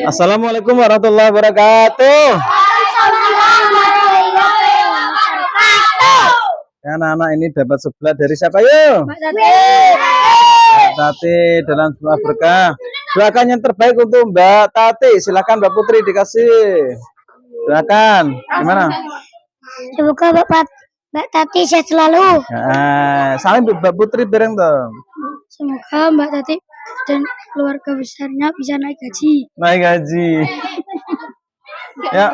Assalamualaikum warahmatullahi wabarakatuh. Ya, anak-anak ini dapat sebelah dari siapa yuk? Mbak Tati dalam sebuah berkah. Doakan yang terbaik untuk Mbak Tati. Silakan Mbak Putri dikasih. Doakan. Gimana? Semoga Mbak Tati sehat selalu. Salim Mbak Putri bareng dong. Semoga Mbak Tati dan keluarga besarnya bisa naik gaji. Naik gaji. Ya.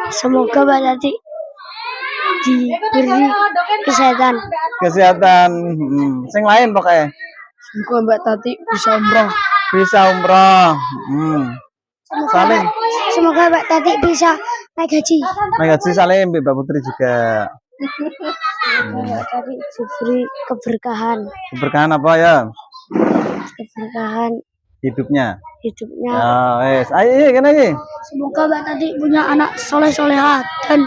Semoga Mbak Tati diberi kesehatan. Sing lain pokoknya. Semoga Mbak Tati bisa umroh. Salim. Semoga Mbak Tati bisa naik gaji. Salim Mbak Putri juga. Mbak Tati diberi keberkahan. Keberkahan apa ya? Keberkahan hidupnya. Ya, ayo kan lagi. Semoga Mbak Tati punya anak soleh-soleha dan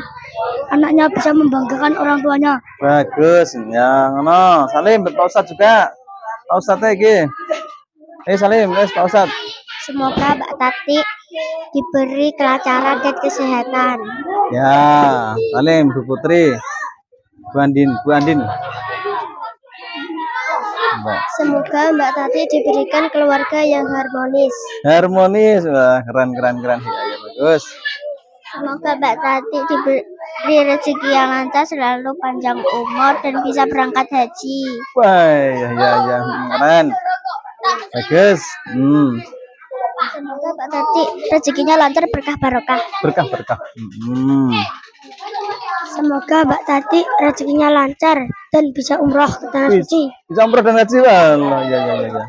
anaknya bisa membanggakan orang tuanya. Bagus, yang no. Salim Pak Ustadz juga. Pak Ustadz lagi. Salim, Pak Ustadz. Semoga Mbak Tati diberi kelancaran dan kesehatan. Ya, Salim Bu Putri. Bu Andin. Semoga Mbak Tati diberikan keluarga yang harmonis. Wah, keren. Ya, bagus. Semoga Mbak Tati diberi rezeki yang lancar, selalu panjang umur dan bisa berangkat haji. Wah, ya, keren. Bagus. Semoga Mbak Tati rezekinya lancar, berkah barokah. Berkah. Semoga Mbak Tati rezekinya lancar dan bisa umroh ke tanah suci. Bisa umroh dan haji, Allah. Ya.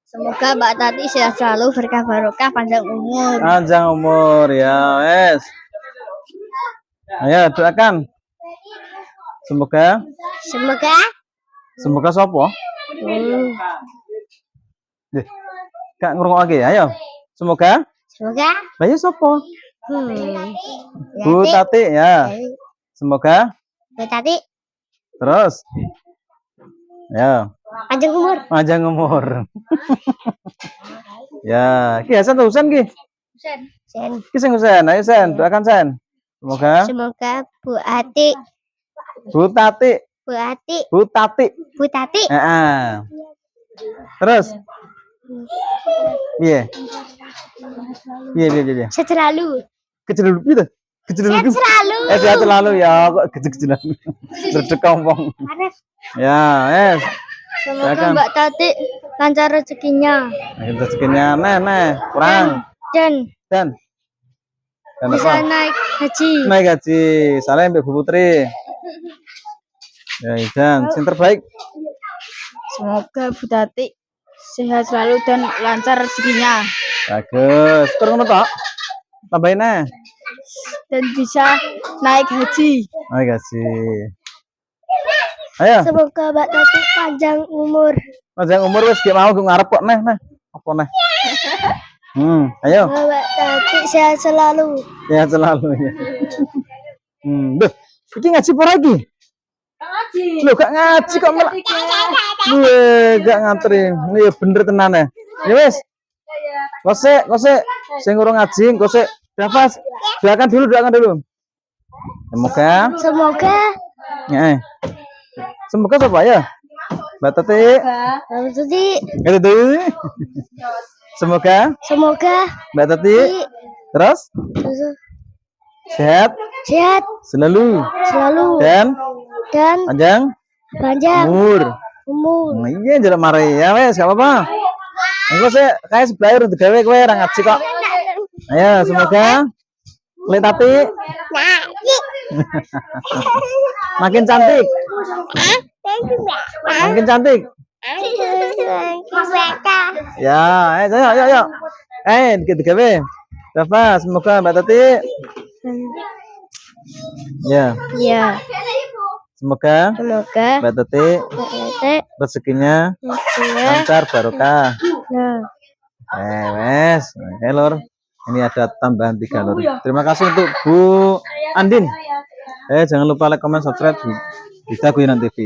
Semoga Mbak Tati sehat selalu, berkah barokah, panjang umur. Ya, wes. Ayo doakan. Semoga sopo? Kak ngurung lagi, ayo. Semoga. Bayu sopo? Bu Tati ya. Semoga. Bu Tati. Terus. Ya. Panjang umur. Ya, Ki Hasan tuh Husen Ki. Husen. Ayo Sen, doakan Sen. Semoga Bu Tati. Terus. Iya. Sehat selalu. Sehat selalu ya, kok kecil-kecilan. Berdekampung. Ya, Semoga Mbak Tati lancar rezekinya. Kurang. Dan bisa naik haji. Salam Mbak Putri. Ya, dan yang terbaik. Semoga Bu Tati sehat selalu dan lancar rezekinya. Bagus. Terus tok. Tambahin dan bisa naik haji. Ayo. Semoga Mbak Tati panjang umur. Wis gak mau ngarep kok neh. Apa neh? Ayo. Mbak Tati sehat selalu. Ya. Duh, iki ngaji apa lagi? Loh, gak ngaji kok malah. Gak nganterin. Ini ya bener tenan ya. Ya wis. Kosek. Sing urung ngaji, kosek. Dafas. Doakan dulu. Semoga. Ya. Semoga apa ya? Mbak Tati. Semoga Mbak Tati terus sehat selalu dan panjang umur. Iya jalan mari ya wes gak apa-apa. Engko sih kayak sebelah urut gawe kowe ora ngaji kok. Ayo semoga Mbak Tati makin cantik. Ya, ayo. Digawe. Rafa, semoga Mbak Tati. Ya. Semoga Mbak Tati rezekinya lancar barokah. Wes. Lor. Ini ada tambahan 3 lor. Terima kasih untuk Bu Andin. Jangan lupa like, comment, subscribe di Daguinan TV.